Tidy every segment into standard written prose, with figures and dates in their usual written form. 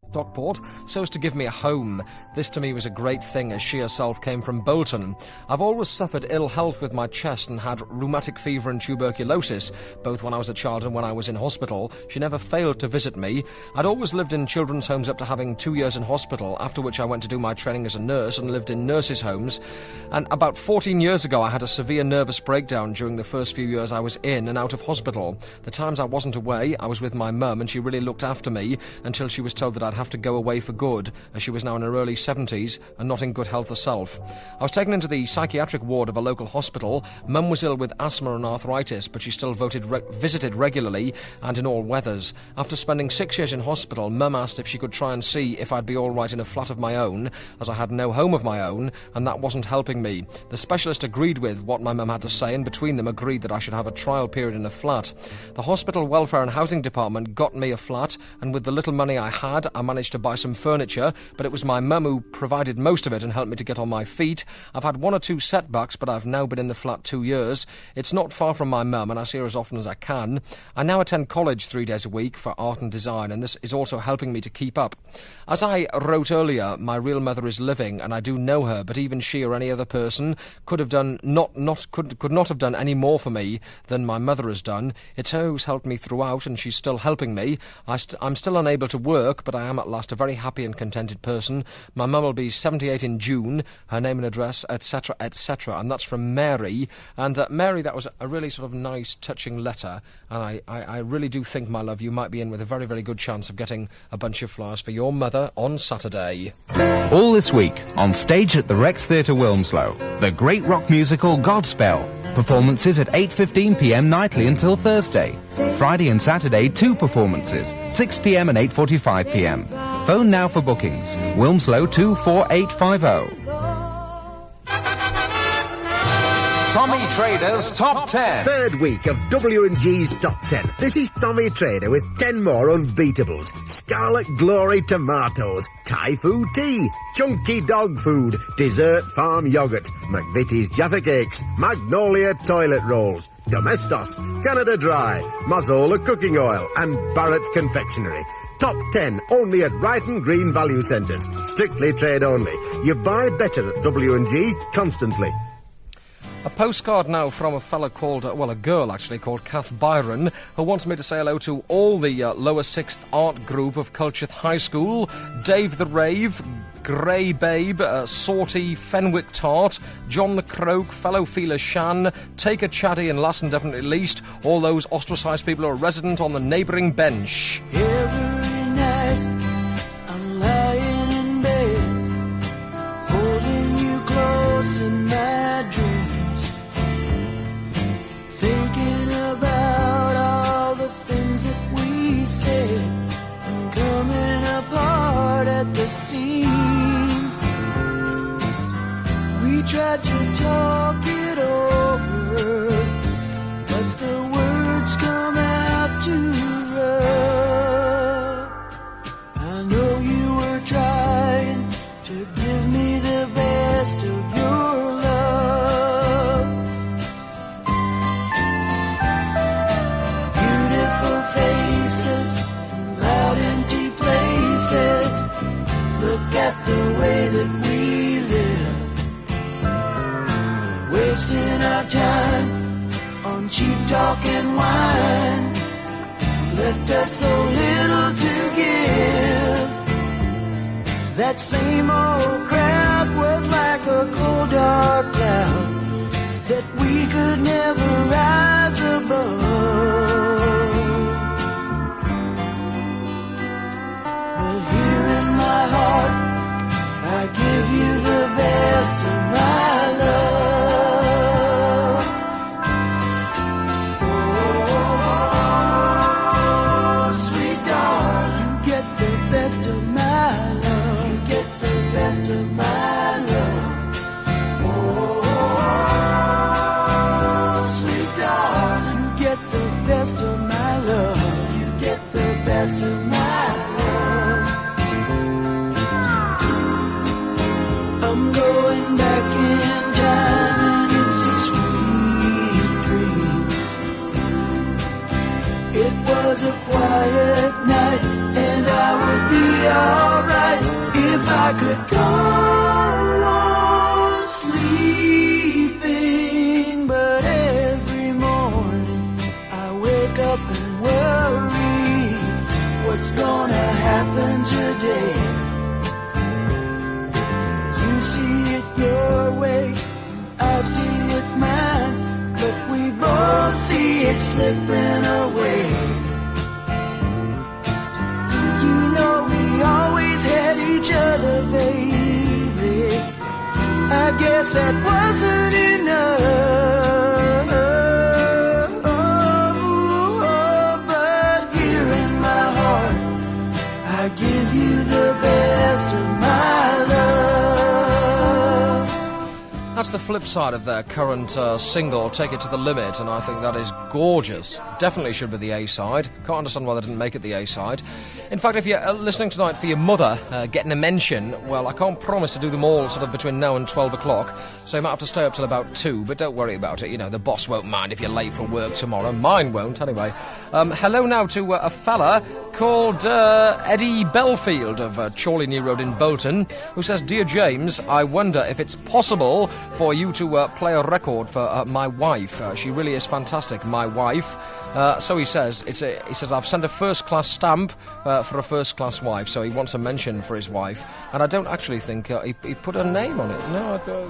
Stockport, so as to give me a home. This to me was a great thing, as she herself came from Bolton. I've always suffered ill health with my chest and had rheumatic fever and tuberculosis, both when I was a child and when I was in hospital. She never failed to visit me. I'd always lived in children's homes up to having 2 years in hospital, after which I went to do my training as a nurse and lived in nurses' homes. And about 14 years ago I had a severe nervous breakdown during the first few years I was in and out of hospital. The times I wasn't away, I was with my mum, and she really looked after me until she was told that I'd have to go away for good, as she was now in her early 70s and not in good health herself. I was taken into the psychiatric ward of a local hospital. Mum was ill with asthma and arthritis, but she still visited regularly and in all weathers. After spending 6 years in hospital, Mum asked if she could try and see if I'd be all right in a flat of my own, as I had no home of my own, and that wasn't helping me. The specialist agreed with what my mum had to say, and between them agreed that I should have a trial period in a flat. The hospital welfare and housing department got me a flat, and with the little money I had, I managed to buy some furniture, but it was my mum who provided most of it and helped me to get on my feet. I've had 1 or 2 setbacks, but I've now been in the flat 2 years. It's not far from my mum, and I see her as often as I can. I now attend college 3 days a week for art and design, and this is also helping me to keep up. As I wrote earlier, my real mother is living, and I do know her, but even she or any other person could not have done any more for me than my mother has done. It's her who's helped me throughout, and she's still helping me. I'm still unable to work, but I am at last a very happy and contented person. My mum will be 78 in June, her name and address, etc., etc., and that's from Mary. And Mary, that was a really sort of nice, touching letter, and I really do think, my love, you might be in with a very, very good chance of getting a bunch of flowers for your mother on Saturday. All this week, on stage at the Rex Theatre Wilmslow, the great rock musical Godspell. Performances at 8:15pm nightly until Thursday. Friday and Saturday, 2 performances, 6pm and 8:45pm. Phone now for bookings. Wilmslow 24850. Tommy Trader's Top 10. Third week of W&G's Top 10. This is Tommy Trader with 10 more unbeatables. Scarlet Glory tomatoes, Thai food tea, chunky dog food, dessert farm yoghurt, McVitie's Jaffa cakes, Magnolia toilet rolls, Domestos, Canada Dry, Mazola cooking oil, and Barrett's Confectionery. Top 10 only at Brighton Green Value Centres. Strictly trade only. You buy better at W&G constantly. A postcard now from a fella called, a girl actually, called Kath Byron, who wants me to say hello to all the lower 6th art group of Culcheth High School, Dave the Rave, Grey Babe, Sorty, Fenwick Tart, John the Croak, Fellow Feeler Shan, Taker Chatty, and last and definitely least, all those ostracised people who are resident on the neighbouring bench. Every night I'm lying in bed, holding you close in my dreams. Thinking about all the things that we said and coming apart at the seams. We tried to talk it over, but the words come out too rough. I know you were trying to give me the best of your love. Faces and loud empty places. Look at the way that we live, wasting our time on cheap talk and wine. Left us so little to give. That same old crowd was like a cold dark cloud that we could never rise above. My heart, I give you the best of my love. Oh, sweet darling, you get the best of my love. You get the best of my love. Oh, sweet darling, you get the best of my love. You get the best of my love. I'm going back alright if I could go on sleeping. But every morning I wake up and worry what's gonna happen today. You see it your way, I see it mine, but we both see it slipping away. You know we always had each other, baby. I guess that wasn't enough. But here in my heart, I give you the best of my love. That's the flip side of their current single, Take It to the Limit, and I think that is gorgeous. Definitely should be the A-side. Can't understand why they didn't make it the A-side. In fact, if you're listening tonight for your mother getting a mention, well, I can't promise to do them all sort of between now and 12 o'clock, so you might have to stay up till about 2, but don't worry about it. You know, the boss won't mind if you're late for work tomorrow. Mine won't, anyway. Hello now to a fella called Eddie Belfield of Chorley New Road in Bolton, who says, Dear James, I wonder if it's possible for you to play a record for my wife. She really is fantastic, my wife. So he says, he says, I've sent a first-class stamp for a first-class wife, so he wants a mention for his wife. And I don't actually think he put a name on it.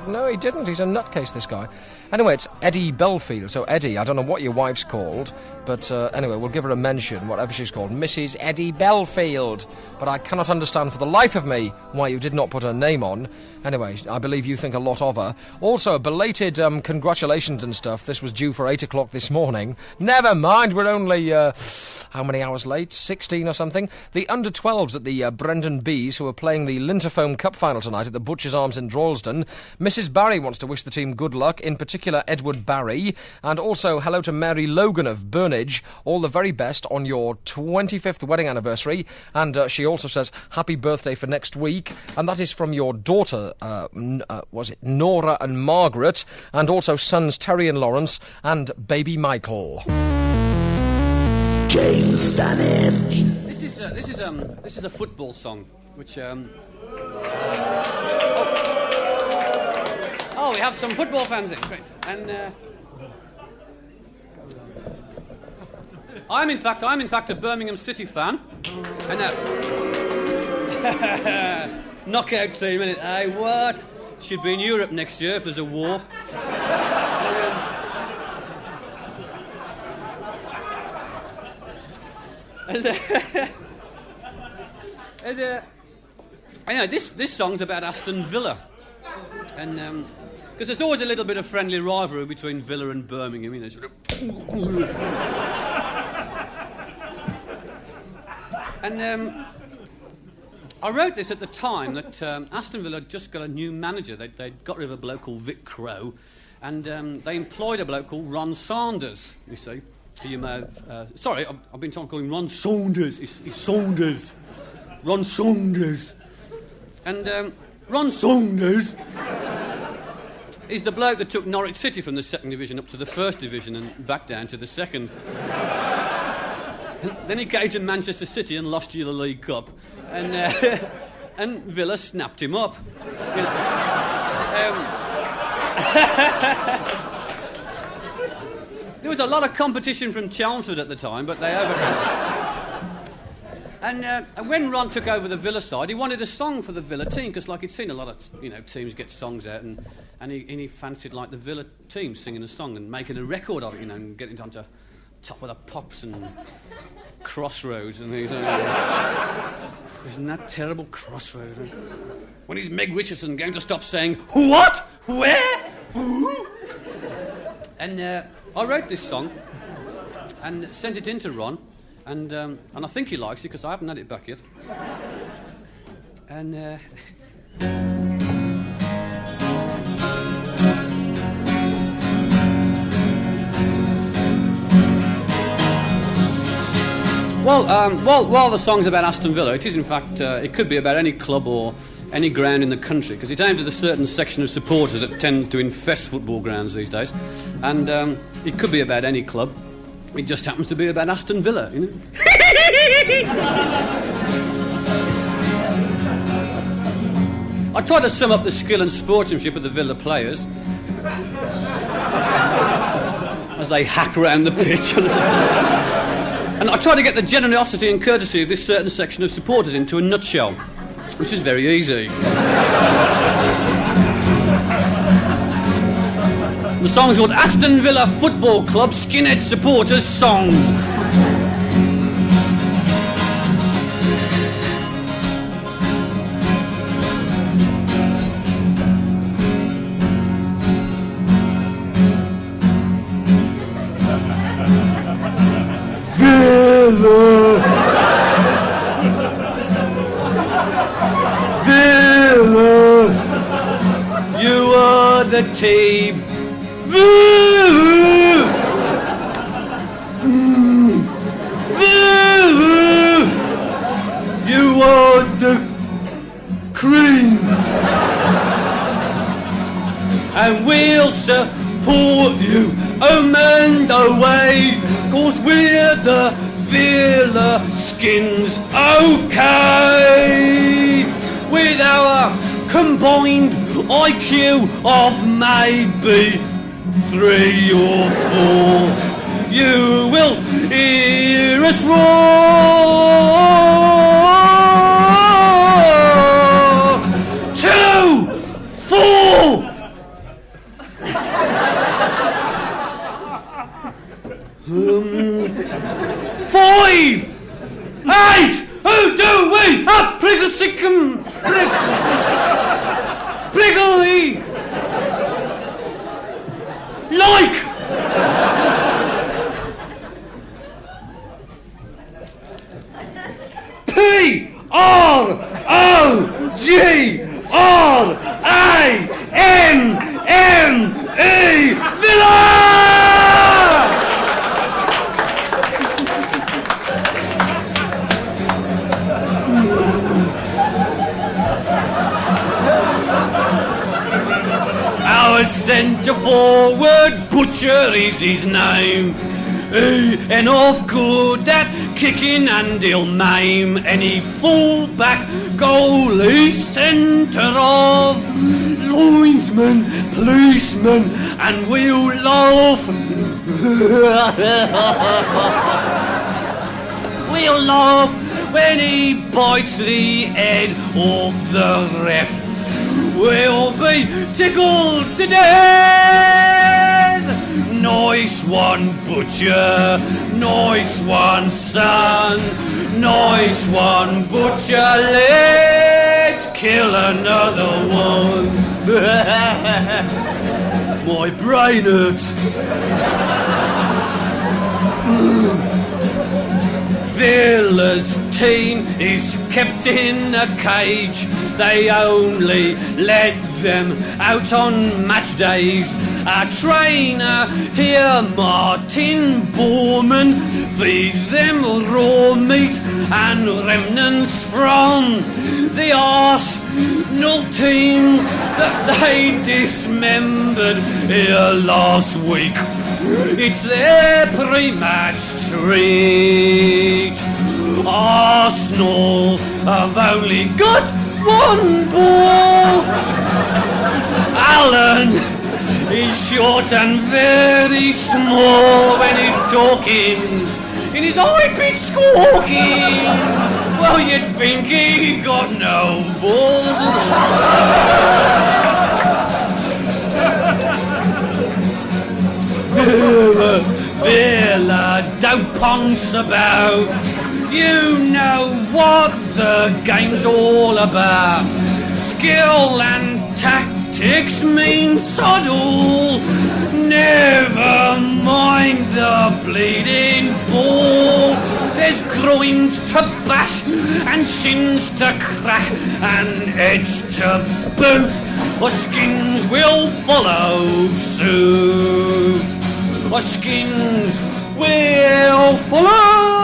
No, he didn't. He's a nutcase, this guy. Anyway, it's Eddie Belfield. So, Eddie, I don't know what your wife's called, but anyway, we'll give her a mention, whatever she's called. Mrs. Eddie Belfield. But I cannot understand for the life of me why you did not put her name on. Anyway, I believe you think a lot of her. Also, belated congratulations and stuff. This was due for 8 o'clock this morning. Never mind, we're only, how many hours late? 16 or something. The under-12s at the Brendan Bees, who are playing the Linterfoam Cup final tonight at the Butcher's Arms in Droylsden. Mrs. Barry wants to wish the team good luck, in particular Edward Barry. And also, hello to Mary Logan of Burnage. All the very best on your 25th wedding anniversary. And she also says, happy birthday for next week. And that is from your daughter, was it Nora and Margaret, and also sons Terry and Lawrence, and baby Michael. James Stannage. This is a football song, which oh, we have some football fans in, great. And I'm in fact a Birmingham City fan. And knockout team, innit? Hey, what? Should be in Europe next year if there's a war. I know this song's about Aston Villa, and because there's always a little bit of friendly rivalry between Villa and Birmingham, you know. Sort of. And I wrote this at the time that Aston Villa had just got a new manager. They'd got rid of a bloke called Vic Crow, and they employed a bloke called Ron Saunders, you see. You may have... sorry, I've been trying to call him Ron Saunders. He's Saunders. Ron Saunders. And Ron Saunders is the bloke that took Norwich City from the second division up to the first division and back down to the second. And then he came to Manchester City and lost you the League Cup. And Villa snapped him up. You know, there was a lot of competition from Chelmsford at the time, but they overcame. And when Ron took over the Villa side, he wanted a song for the Villa team, because like he'd seen a lot of teams get songs out, and he fancied like the Villa team singing a song and making a record of it, and getting it onto Top of the Pops and Crossroads and things. Isn't that terrible, Crossroads? When is Meg Richardson going to stop saying what, where, who? And I wrote this song and sent it in to Ron, and I think he likes it because I haven't had it back yet. And while the song's about Aston Villa, it is in fact it could be about any club or any ground in the country, because it's aimed at a certain section of supporters that tend to infest football grounds these days, and it could be about any club. It just happens to be about Aston Villa, you know. I tried to sum up the skill and sportsmanship of the Villa players as they hack around the pitch. And I tried to get the generosity and courtesy of this certain section of supporters into a nutshell, which is very easy. The song's called Aston Villa Football Club Skinhead Supporters Song. Villa, you are the team. Villa, Villa, you are the cream, and we'll support you home and away, 'cause we're the Villa Skins, okay, with our combined IQ of maybe 3 or 4, you will hear us roar. 2, 4. Five, 8, who do we? Prigglesickum, Piccadilly, like. P-R-O-G-R-A-M-M-E, Villa! Our centre forward, Butcher is his name. He enough good at kicking and he'll maim any full-back goalie, centre of linesman, policeman, and we'll laugh. We'll laugh when he bites the head off the ref. We'll be tickled to death. Nice one, Butcher. Nice one, son. Nice one, Butcher. Let's kill another one. My brain hurts. Villa's team is kept in a cage. They only let them out on match days. Our trainer here, Martin Borman, feeds them raw meat and remnants from the Arsenal team that they dismembered here last week. It's their pre-match treat. Arsenal have only got one ball. Alan is short and very small when he's talking, in his high-pitched squawking. Well, you'd think he got no balls at all. Villa, don't ponce about. You know what the game's all about. Skill and tactics mean sod all. Never mind the bleeding ball. There's groins to bash and shins to crack and heads to boot. Or skins will follow suit. Or skins will follow.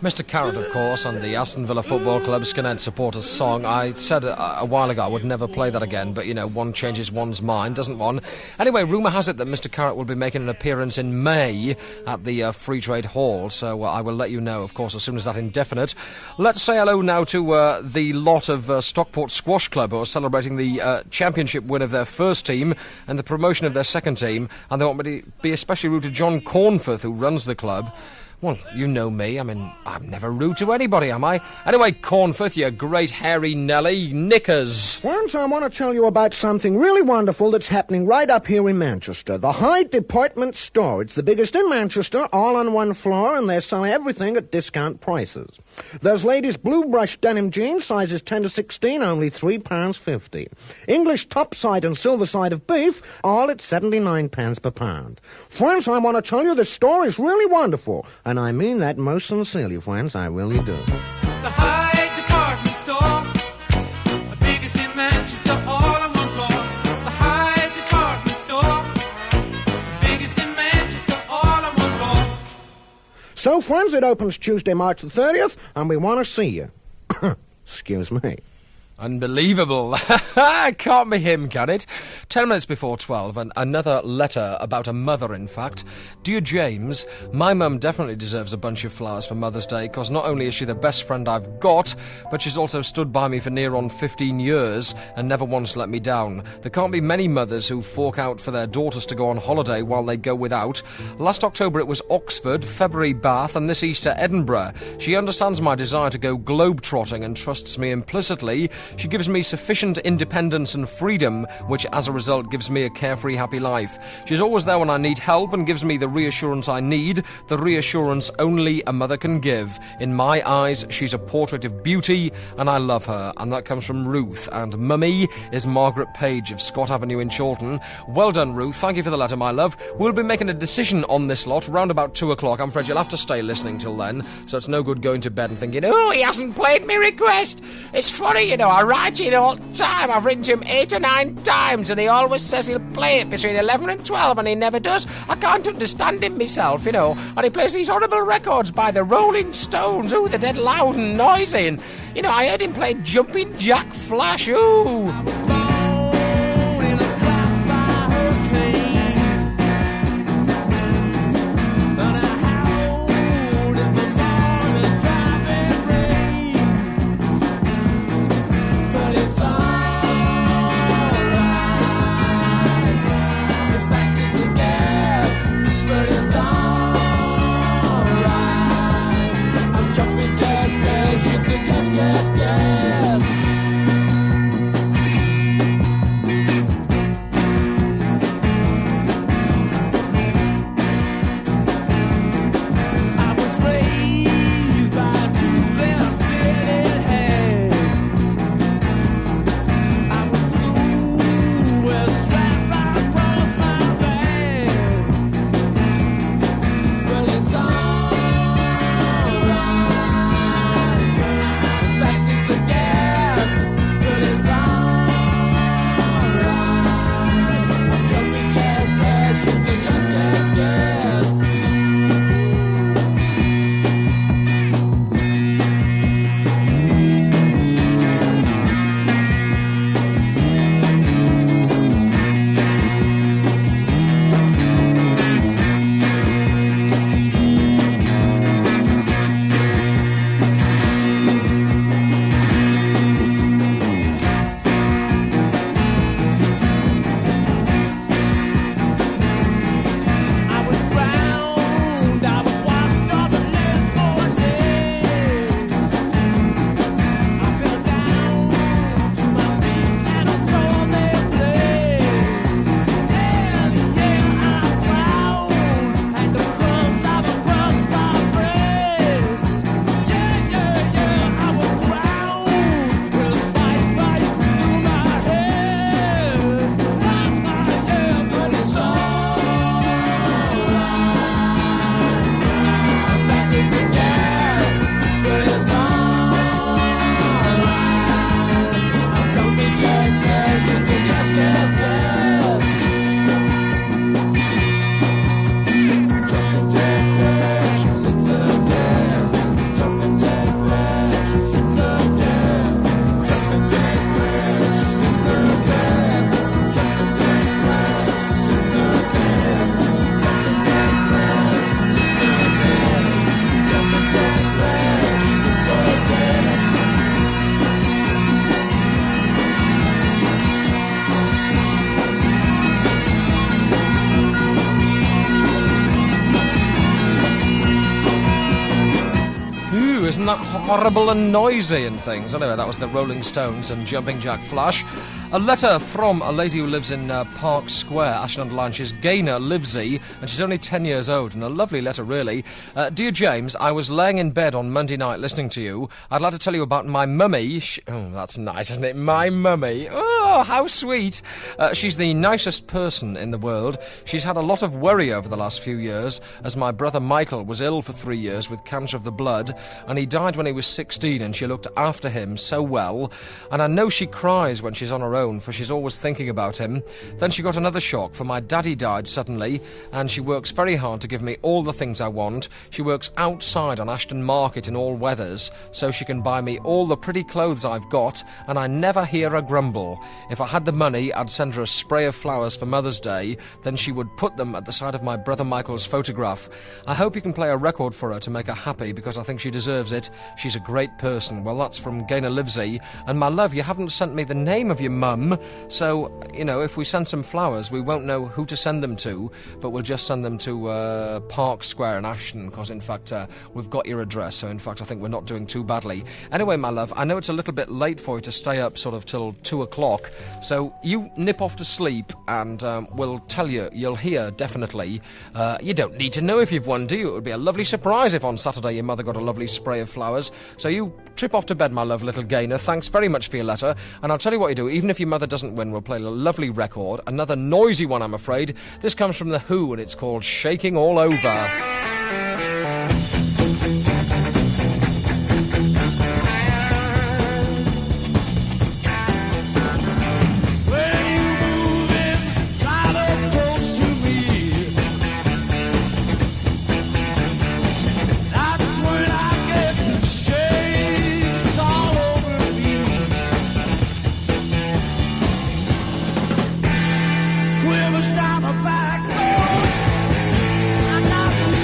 Mr. Carrot, of course, and the Aston Villa Football Club Skinhead Supporters song. I said a while ago I would never play that again, but, one changes one's mind, doesn't one? Anyway, rumour has it that Mr. Carrot will be making an appearance in May at the Free Trade Hall, so I will let you know, of course, as soon as that indefinite. Let's say hello now to the lot of Stockport Squash Club, who are celebrating the championship win of their first team and the promotion of their second team, and they want me to be especially rude to John Cornforth, who runs the club. Well, you know me. I mean, I'm never rude to anybody, am I? Anyway, Cornforth, you great hairy Nelly, knickers. Friends, I want to tell you about something really wonderful that's happening right up here in Manchester. The Hyde Department Store. It's the biggest in Manchester, all on one floor, and they're selling everything at discount prices. There's ladies' blue brush denim jeans, sizes 10 to 16, only £3.50. English topside and silver side of beef, all at 79 pence per pound. Friends, I want to tell you the store is really wonderful. And I mean that most sincerely, friends, I really do. The Hyde Department Store, the biggest in Manchester, all on one floor. The Hyde Department Store, the biggest in Manchester, all on one floor. So, friends, it opens Tuesday, March the 30th, and we want to see you. Excuse me. Unbelievable. Can't be him, can it? 10 minutes before 12, and another letter about a mother, in fact. Dear James, my mum definitely deserves a bunch of flowers for Mother's Day, because not only is she the best friend I've got, but she's also stood by me for near on 15 years and never once let me down. There can't be many mothers who fork out for their daughters to go on holiday while they go without. Last October it was Oxford, February Bath, and this Easter Edinburgh. She understands my desire to go globe-trotting and trusts me implicitly. She gives me sufficient independence and freedom, which as a result gives me a carefree, happy life. She's always there when I need help and gives me the reassurance I need, the reassurance only a mother can give. In my eyes, she's a portrait of beauty, and I love her. And that comes from Ruth. And Mummy is Margaret Page of Scott Avenue in Chorlton. Well done, Ruth. Thank you for the letter, my love. We'll be making a decision on this lot round about 2 o'clock. I'm afraid you'll have to stay listening till then, so it's no good going to bed and thinking, oh, he hasn't played me request. It's funny, I write it all the time. I've written to him 8 or 9 times, and he always says he'll play it between 11 and 12, and he never does. I can't understand him myself, and he plays these horrible records by the Rolling Stones. Ooh, they're dead loud and noisy, and, I heard him play Jumping Jack Flash. Ooh. Practice isn't that horrible and noisy and things? Anyway, that was the Rolling Stones and Jumping Jack Flash. A letter from a lady who lives in Park Square, Ashton-under-Lyne. She's Gaynor Livesey, and she's only 10 years old, and a lovely letter, really. Dear James, I was laying in bed on Monday night listening to you. I'd like to tell you about my mummy. Oh, that's nice, isn't it? My mummy. Oh, how sweet. She's the nicest person in the world. She's had a lot of worry over the last few years, as my brother Michael was ill for 3 years with cancer of the blood, and he died when he was 16, and she looked after him so well. And I know she cries when she's on her own, for she's always thinking about him. Then she got another shock, for my daddy died suddenly, and she works very hard to give me all the things I want. She works outside on Ashton Market in all weathers, so she can buy me all the pretty clothes I've got, and I never hear her grumble. If I had the money, I'd send her a spray of flowers for Mother's Day, then she would put them at the side of my brother Michael's photograph. I hope you can play a record for her to make her happy, because I think she deserves it. She's a great person. Well, that's from Gaynor Livesey. And my love, you haven't sent me the name of your mum, so, if we send some flowers, we won't know who to send them to, but we'll just send them to Park Square in Ashton, because, in fact, we've got your address, so, in fact, I think we're not doing too badly. Anyway, my love, I know it's a little bit late for you to stay up sort of till 2 o'clock, so you nip off to sleep, and we'll tell you, you'll hear, definitely. You don't need to know if you've won, do you? It would be a lovely surprise if on Saturday your mother got a lovely spray of flowers. So you trip off to bed, my love, little Gaynor. Thanks very much for your letter, and I'll tell you what you do, even if your mother doesn't win, we'll play a lovely record, another noisy one, I'm afraid. This comes from The Who, and it's called Shaking All Over. Quivers down my backbone. I got the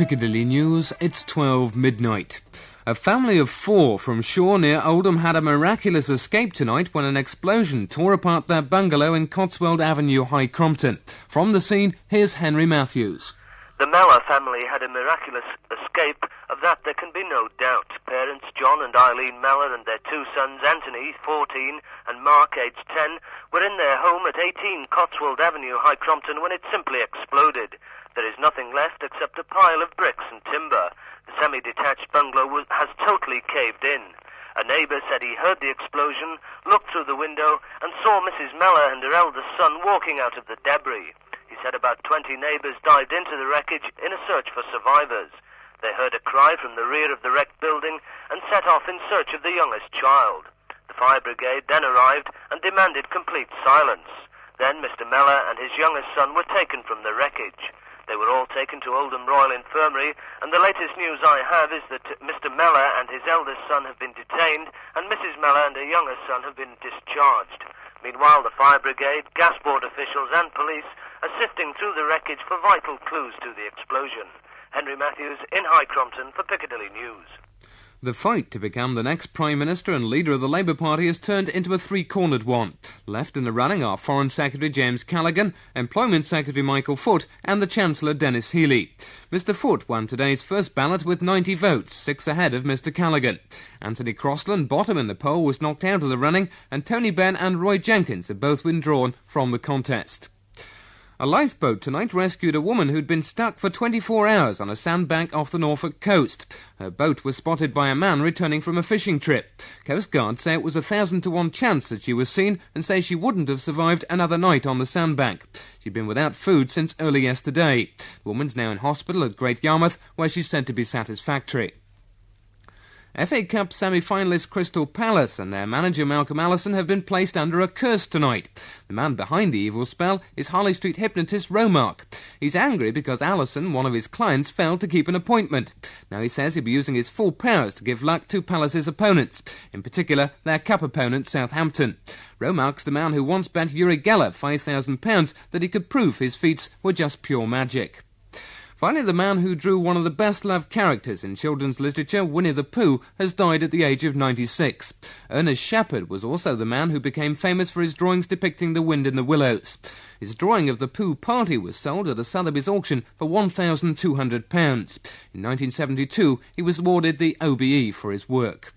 Piccadilly News, it's 12 midnight. A family of 4 from Shaw near Oldham had a miraculous escape tonight when an explosion tore apart their bungalow in Cotswold Avenue, High Crompton. From the scene, here's Henry Matthews. The Mellor family had a miraculous escape, of that there can be no doubt. Parents John and Eileen Mellor and their 2 sons, Anthony, 14, and Mark, aged 10, were in their home at 18 Cotswold Avenue, High Crompton, when it simply exploded. There is nothing left except a pile of bricks and timber. The semi-detached bungalow has totally caved in. A neighbour said he heard the explosion, looked through the window, and saw Mrs. Mellor and her eldest son walking out of the debris. He said about 20 neighbours dived into the wreckage in a search for survivors. They heard a cry from the rear of the wrecked building and set off in search of the youngest child. The fire brigade then arrived and demanded complete silence. Then Mr. Mellor and his youngest son were taken from the wreckage. They were all taken to Oldham Royal Infirmary, and the latest news I have is that Mr. Mellor and his eldest son have been detained, and Mrs. Mellor and her youngest son have been discharged. Meanwhile, the fire brigade, gas board officials and police are sifting through the wreckage for vital clues to the explosion. Henry Matthews in High Crompton for Piccadilly News. The fight to become the next Prime Minister and leader of the Labour Party has turned into a three-cornered one. Left in the running are Foreign Secretary James Callaghan, Employment Secretary Michael Foot and the Chancellor Dennis Healey. Mr Foot won today's first ballot with 90 votes, 6 ahead of Mr Callaghan. Anthony Crosland, bottom in the poll, was knocked out of the running, and Tony Benn and Roy Jenkins have both withdrawn from the contest. A lifeboat tonight rescued a woman who'd been stuck for 24 hours on a sandbank off the Norfolk coast. Her boat was spotted by a man returning from a fishing trip. Coast Guard say it was a 1,000 to 1 chance that she was seen and say she wouldn't have survived another night on the sandbank. She'd been without food since early yesterday. The woman's now in hospital at Great Yarmouth, where she's said to be satisfactory. FA Cup semi-finalist Crystal Palace and their manager Malcolm Allison have been placed under a curse tonight. The man behind the evil spell is Harley Street hypnotist Romark. He's angry because Allison, one of his clients, failed to keep an appointment. Now he says he'll be using his full powers to give luck to Palace's opponents, in particular their cup opponent Southampton. Romark's the man who once bet Uri Geller £5,000 that he could prove his feats were just pure magic. Finally, the man who drew one of the best-loved characters in children's literature, Winnie the Pooh, has died at the age of 96. Ernest Shepard was also the man who became famous for his drawings depicting the wind in the willows. His drawing of the Pooh Party was sold at a Sotheby's auction for £1,200. In 1972, he was awarded the OBE for his work.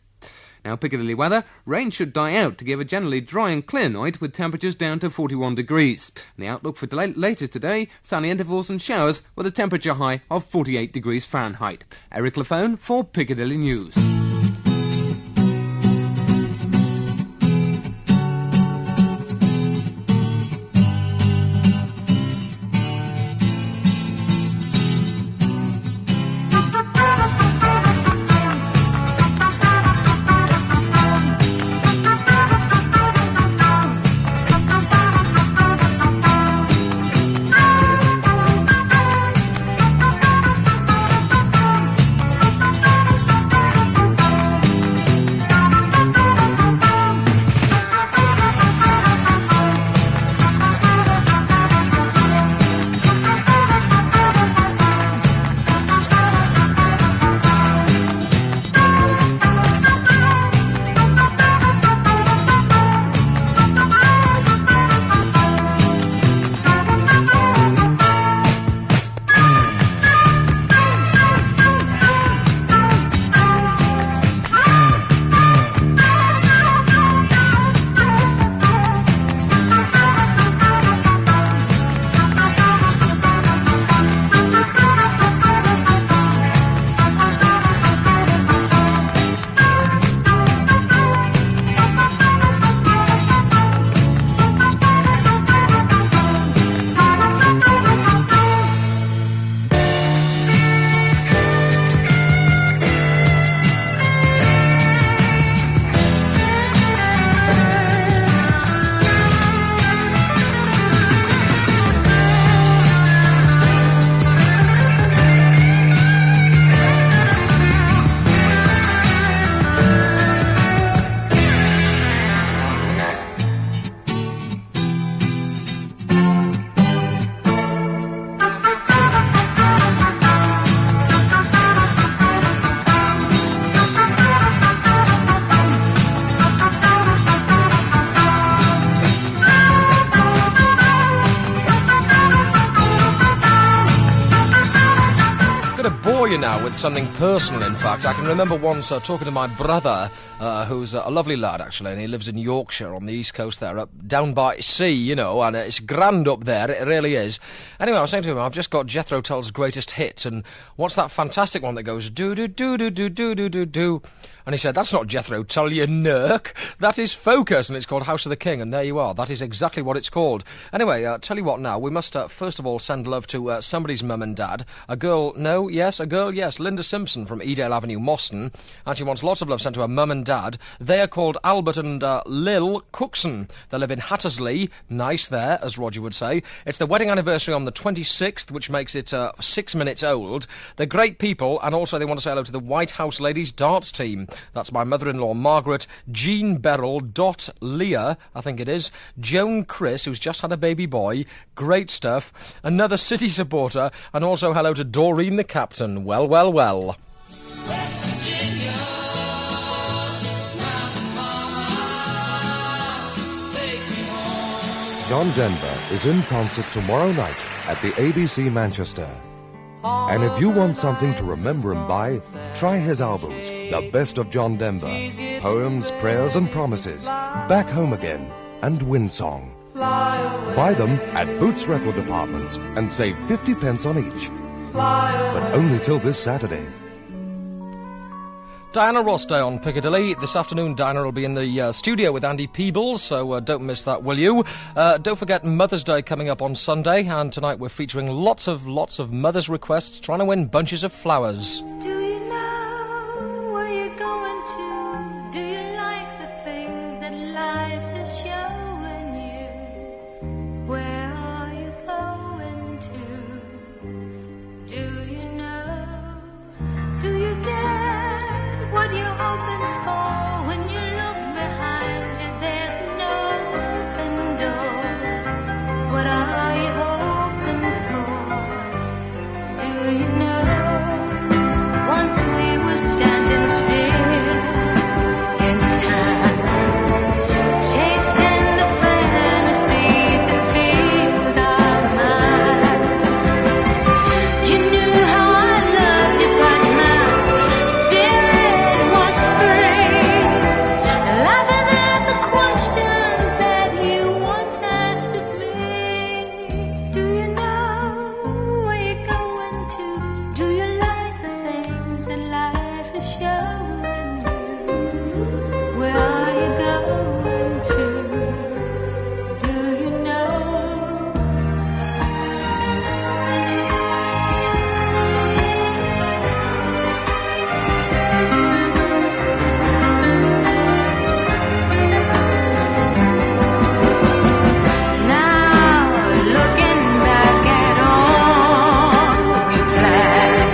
Now, Piccadilly weather. Rain should die out to give a generally dry and clear night with temperatures down to 41 degrees. And the outlook for later today, sunny intervals and showers with a temperature high of 48 degrees Fahrenheit. Eric Lafone for Piccadilly News. bore you now with something personal, in fact. I can remember once talking to my brother, who's a lovely lad, actually, and he lives in Yorkshire on the east coast there, up down by sea, you know, and it's grand up there, it really is. Anyway, I was saying to him, I've just got Jethro Tull's greatest hits, and what's that fantastic one that goes do-do-do-do-do-do-do-do? And he said, that's not Jethro Tull, you nerk. That is Focus, and it's called House of the King, and there you are. That is exactly what it's called. Anyway, tell you what now, we must first of all send love to somebody's mum and dad. A girl, yes, Linda Simpson from Edale Avenue, Moston, and she wants lots of love sent to her mum and dad. They are called Albert and Lil Cookson. They live in Hattersley, nice there, as Roger would say. It's the wedding anniversary on the 26th, which makes it 6 minutes old. They're great people, and also they want to say hello to the White House Ladies Darts team. That's my mother-in-law, Margaret, Jean Beryl, Dot Leah, I think it is, Joan Chris, who's just had a baby boy, great stuff, another City supporter, and also hello to Doreen the captain. Well, well, well. West Virginia, mama, take me home. John Denver is in concert tomorrow night at the ABC Manchester. And if you want something to remember him by, try his albums, The Best of John Denver, Poems, Prayers and Promises, Back Home Again, and Windsong. Buy them at Boots Record Departments and save 50 pence on each. But only till this Saturday. Diana Ross Day on Piccadilly. This afternoon, Diana will be in the studio with Andy Peebles, so don't miss that, will you? Don't forget Mother's Day coming up on Sunday, and tonight we're featuring lots of mothers' requests, trying to win bunches of flowers. Do you know where you're going to? Do you like the things that life is showing you? Where are you going to? Do you know? Do you get what you're hoping for? When you look behind you, there's no open doors. What are you hoping for? Do you know? Once we were standing still in time, chasing the fantasies that filled our minds. You knew how I loved you, but my spirit was free, laughing at the questions that you once asked of me. Do you know where you're going to? Do you like the things that life is showing you? Where are you going to? Do you know? Now, looking back at all we planned,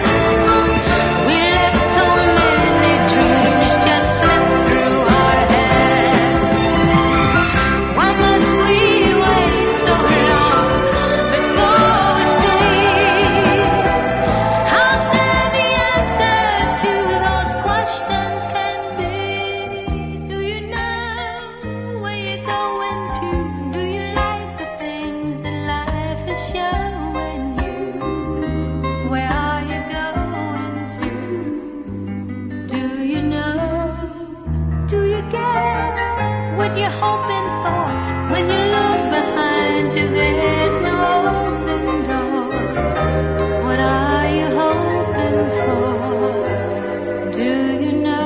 we let so many dreams just slip through our hands. Why must we wait so long before we see how sad the answers to those questions can be? Do you know where you're going to? Do you like the things that life is showing you? Where are you going to? Do you know? Do you get what you're hoping for? When you look behind you, there's no open doors. What are you hoping for? Do you know?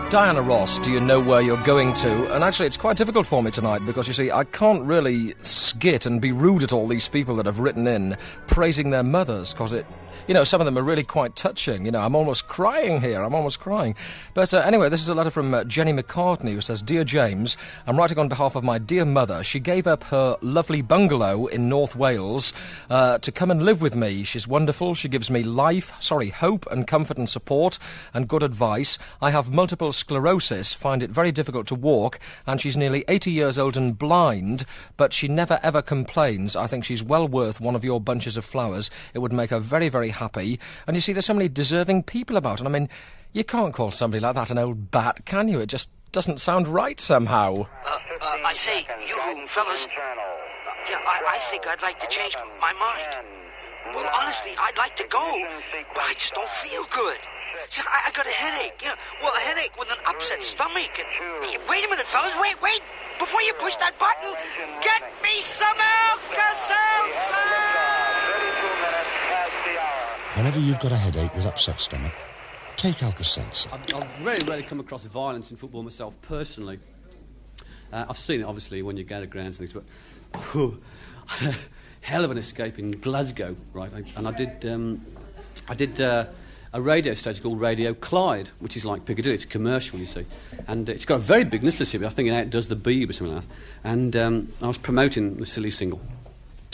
Diana Ross, do you know where you're going to? And actually, it's quite difficult for me tonight because, you see, I can't really skit and be rude at all these people that have written in praising their mothers, because it, you know, some of them are really quite touching. You know, I'm almost crying here. I'm almost crying. But anyway, this is a letter from Jenny McCartney, who says, Dear James, I'm writing on behalf of my dear mother. She gave up her lovely bungalow in North Wales to come and live with me. She's wonderful. She gives me hope and comfort and support and good advice. I have multiple sclerosis, find it very difficult to walk, and she's nearly 80 years old and blind, but she never ever complains. I think she's well worth one of your bunches of flowers. It would make her very, very very happy. And you see, there's so many deserving people about. And I mean, you can't call somebody like that an old bat, can you? It just doesn't sound right somehow. I say, you fellas, I think I'd like to change my mind. Well, honestly, I'd like to go, but I just don't feel good. See, I got a headache. Yeah, well, a headache with an upset stomach. And, wait a minute, fellas, wait. Before you push that button, get me some Alka-Seltzer! Whenever you've got a headache with upset stomach, take Alka-Seltzer. I've very rarely come across violence in football myself, personally. I've seen it, obviously, when you go to grounds and things, but... hell of an escape in Glasgow, right? I did a radio station called Radio Clyde, which is like Piccadilly. It's commercial, you see, and it's got a very big listenership. I think it outdoes the Beeb or something like that. And I was promoting the Silly Single,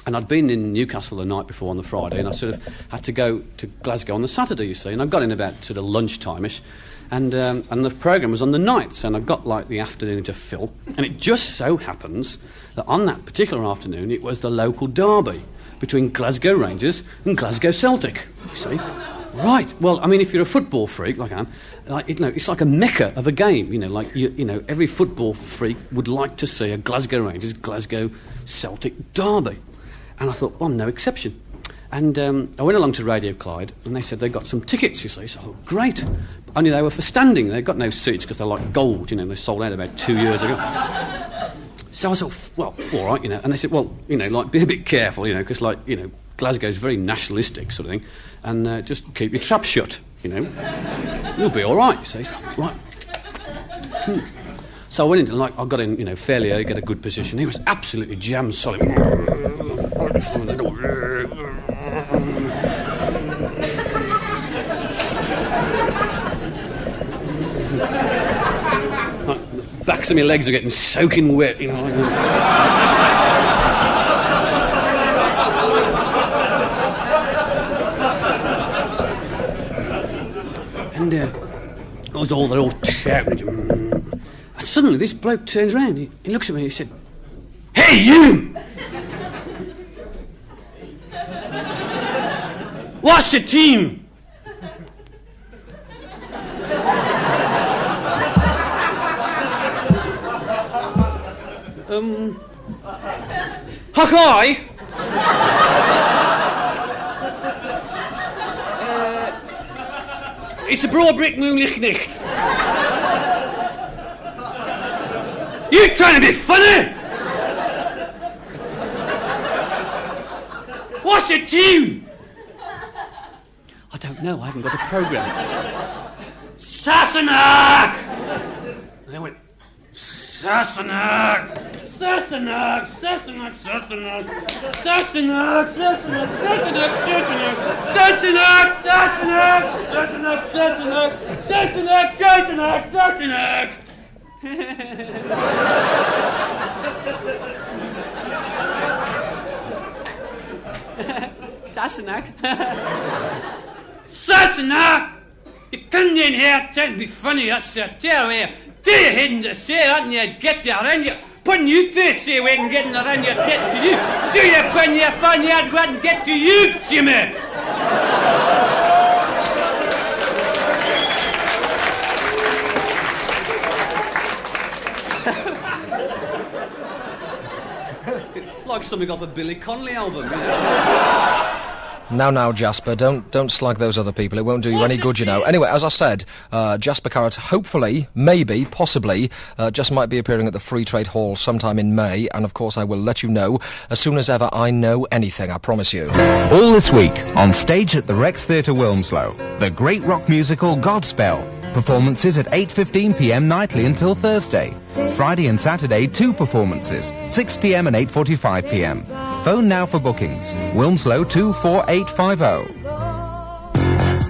and I'd been in Newcastle the night before on the Friday, and I sort of had to go to Glasgow on the Saturday, you see, and I got in about sort of lunchtime-ish. And the programme was on the nights, and I got, like, the afternoon to fill. And it just so happens that on that particular afternoon, it was the local derby between Glasgow Rangers and Glasgow Celtic, you see. Right, well, I mean, if you're a football freak, like I am, it's like a mecca of a game, every football freak would like to see a Glasgow Rangers, Glasgow Celtic derby. And I thought, well, I'm no exception. And I went along to Radio Clyde, and they said they got some tickets, you see. So, oh, great. Only they were for standing. They got no seats because they're like gold, they sold out about 2 years ago. So I thought, well, all right, And they said, well, be a bit careful, because, Glasgow's very nationalistic sort of thing, and just keep your trap shut, You'll be all right, you see. So, right. So I went in, I got in, fairly early, get a good position. He was absolutely jam solid. Backs of my legs are getting soaking wet, And they're all shouting. And suddenly this bloke turns around, he looks at me and he said, "Hey, you! What's the team?" Hakai! It's a Broadbrick Moonlicht nicht. You trying to be funny? What's the tune? I don't know, I haven't got a programme. Sassenach! And I went, Sassenach! Sassenach! Sassenach! Sassenach! Sassenach! Sassenach! Sassenach! Sassenach! Sassenach! Sassenach! Sassenach! Sassenach! Sassenach! Sassenach! Sassenach? Sassenach! You come in here trying to be funny, that's it. Tell me, do you hidden to say that and you get your around you? Putting you to say we can get around your get to you. So you put your fun, you'd go out and get to you, Jimmy. Like something off a Billy Connolly album, Now, Jasper, don't slag those other people. It won't do you any good, Anyway, as I said, Jasper Carrott, hopefully, maybe, possibly, just might be appearing at the Free Trade Hall sometime in May, and of course I will let you know as soon as ever I know anything, I promise you. All this week, on stage at the Rex Theatre Wilmslow, the great rock musical Godspell. Performances at 8:15 p.m. nightly until Thursday. Friday and Saturday, 2 performances, 6 p.m. and 8:45 p.m. Phone now for bookings. Wilmslow 24850.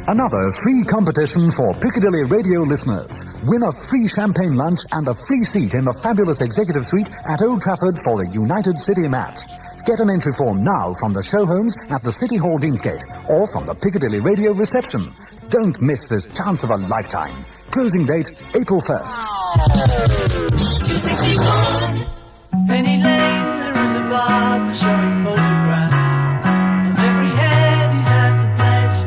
Another free competition for Piccadilly radio listeners. Win a free champagne lunch and a free seat in the fabulous executive suite at Old Trafford for the United City match. Get an entry form now from the show homes at the City Hall Deansgate or from the Piccadilly radio reception. Don't miss this chance of a lifetime. Closing date, April 1st. 261 Penny Lane, there is a barber showing photographs of every head he's had the pleasure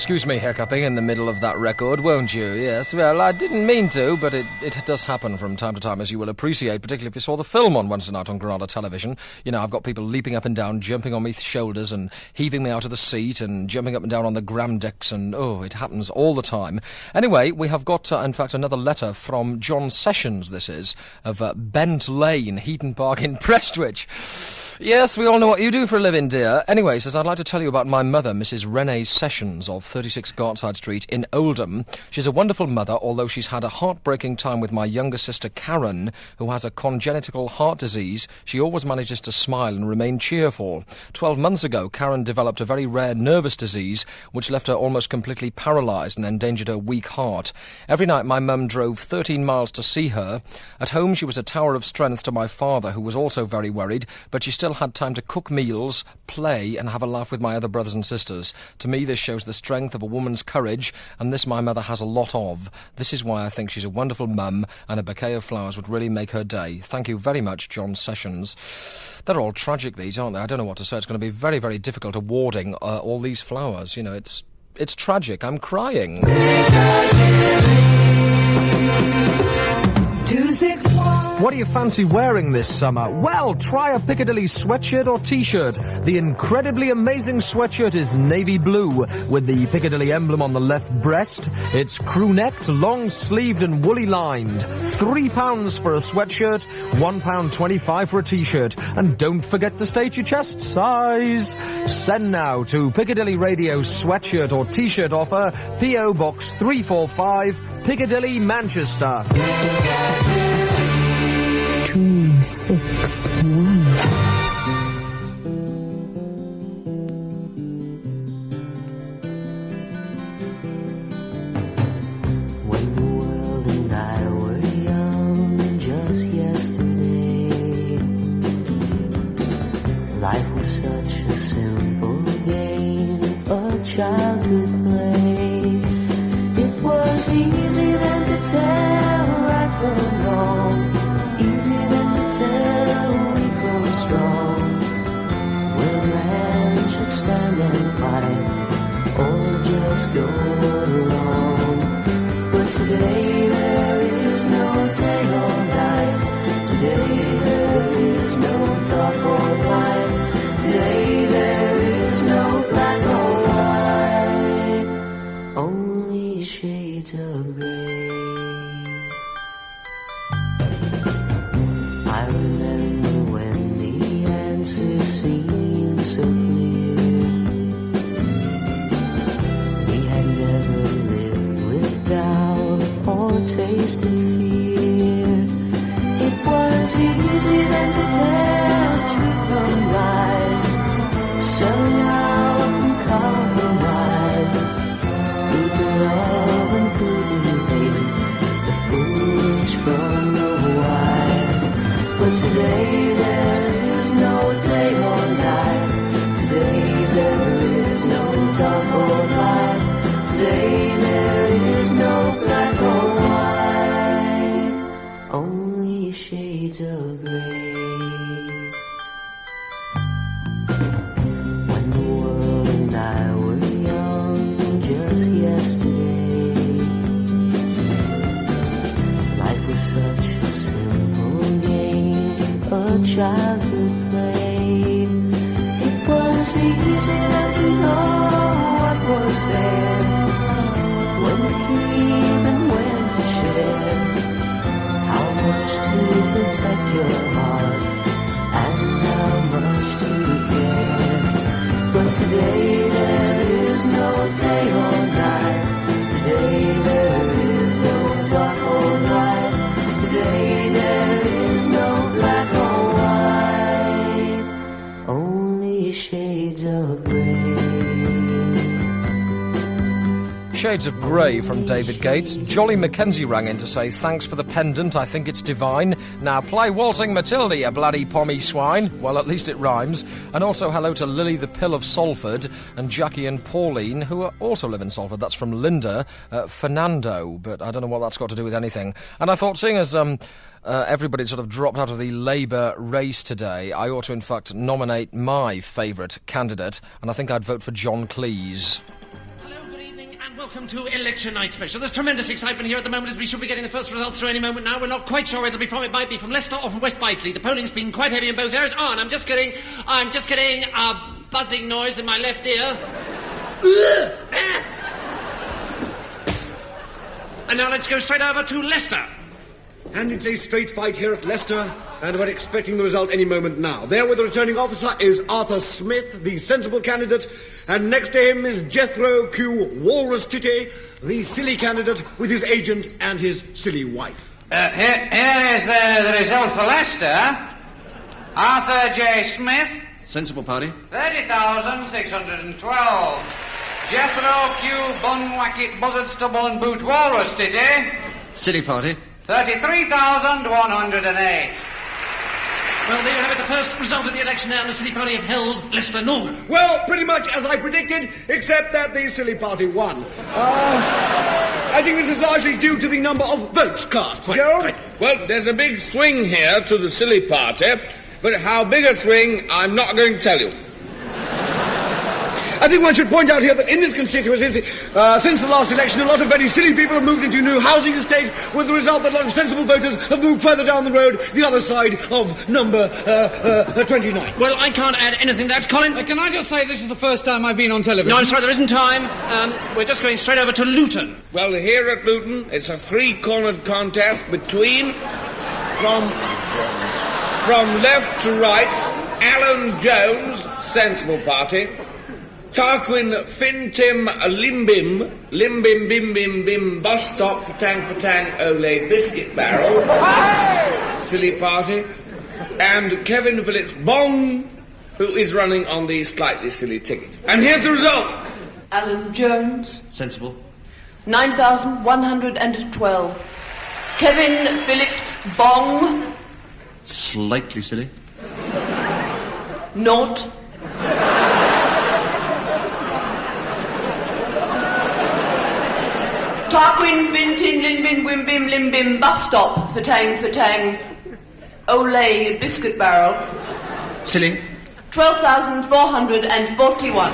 excuse me hiccuping in the middle of that record, won't you? Yes, well, I didn't mean to, but it does happen from time to time, as you will appreciate, particularly if you saw the film on Wednesday night on Granada Television. You know, I've got people leaping up and down, jumping on me shoulders and heaving me out of the seat and jumping up and down on the gram decks, and, oh, it happens all the time. Anyway, we have got, in fact, another letter from John Sessions, this is, of Bent Lane, Heaton Park in Prestwich. Yes, we all know what you do for a living, dear. Anyway, he says, I'd like to tell you about my mother, Mrs. Renee Sessions of 36 Gartside Street in Oldham. She's a wonderful mother, although she's had a heartbreaking time with my younger sister Karen, who has a congenital heart disease. She always manages to smile and remain cheerful. 12 months ago, Karen developed a very rare nervous disease, which left her almost completely paralysed and endangered her weak heart. Every night, my mum drove 13 miles to see her. At home, she was a tower of strength to my father, who was also very worried, but she still had time to cook meals, play, and have a laugh with my other brothers and sisters. To me, this shows the strength of a woman's courage, and this my mother has a lot of. This is why I think she's a wonderful mum, and a bouquet of flowers would really make her day. Thank you very much, John Sessions. They're all tragic, these, aren't they? I don't know what to say. It's going to be very, very difficult awarding all these flowers. You know, it's tragic. I'm crying. 261. What do you fancy wearing this summer? Well, try a Piccadilly sweatshirt or t-shirt. The incredibly amazing sweatshirt is navy blue with the Piccadilly emblem on the left breast. It's crew-necked, long-sleeved and woolly-lined. £3 for a sweatshirt, £1.25 for a t-shirt. And don't forget to state your chest size. Send now to Piccadilly Radio sweatshirt or t-shirt offer, P.O. Box 345, Piccadilly, Manchester. 261. When the world and I were young, just yesterday, life was such a simple game a child could play. It was easy then to tell right from wrong, easy then to tell weak from strong. When a man should stand and fight, or just go along. But today there is no day or night. Today there is no dark or light. Today there is no black or white. Only shades of gray. I remember when the answers seemed so clear. We had never lived with doubt or tasted fear. It was easy then to tell truth from lies, selling out and compromise, who to love and who to hate, the foolish from the wise. But today there is no day or night. Today there is no dark or light. Today there is no black or white. Only shades of gray. When the world and I were young, just yesterday, life was such a simple game a child could play. It was easy then to know what was there, when to keep and when to share, how much to protect your heart and how much to care. But today there is no day or night. Today there is no dark or light. Today there is no black or white. Only shades of grey. Shades of Grey from David Gates. Jolly Mackenzie rang in to say, thanks for the pendant, I think it's divine. Now play Waltzing Matilda, you bloody pommy swine. Well, at least it rhymes. And also hello to Lily the Pill of Salford and Jackie and Pauline, who also live in Salford. That's from Linda. Fernando, but I don't know what that's got to do with anything. And I thought, seeing as everybody sort of dropped out of the Labour race today, I ought to in fact nominate my favourite candidate, and I think I'd vote for John Cleese. Hello, good evening, Welcome to Election Night Special. There's tremendous excitement here at the moment as we should be getting the first results through any moment now. We're not quite sure where it'll be from. It might be from Leicester or from West Byfleet. The polling's been quite heavy in both areas. Oh, and I'm just getting a buzzing noise in my left ear. And now let's go straight over to Leicester. And it's a straight fight here at Leicester, and we're expecting the result any moment now. There with the returning officer is Arthur Smith, the sensible candidate, and next to him is Jethro Q. Walrus Titty, the silly candidate with his agent and his silly wife. Here is the result for Leicester. Arthur J. Smith. Sensible party. 30,612. Jethro Q. Bunwacket Buzzard Stubble and Boot Walrus Titty. Silly party. 33,108. Well, there you have it, the first result of the election there, and the silly party have held Leicester Normal. Well, pretty much as I predicted, except that the silly party won. I think this is largely due to the number of votes cast. Joe? Well, there's a big swing here to the silly party, but how big a swing, I'm not going to tell you. I think one should point out here that in this constituency, since the last election, a lot of very silly people have moved into new housing estates, with the result that a lot of sensible voters have moved further down the road, the other side of number 29. Well, I can't add anything to that, Colin. Can I just say this is the first time I've been on television? No, I'm sorry, there isn't time. We're just going straight over to Luton. Well, here at Luton, it's a three-cornered contest between, from left to right, Alan Jones, sensible party, Tarquin Fintim Limbim Bim Bim Bim Bus Stop for Tang Olay Biscuit Barrel, silly party, and Kevin Phillips Bong, who is running on the slightly silly ticket. And here's the result. Alan Jones. Sensible. 9,112. Kevin Phillips Bong. Slightly silly. Naught. Tarquin Fintin Limbin Wimbim Limbim Bus Stop for Tang Olay Biscuit Barrel. Silly. 12,441.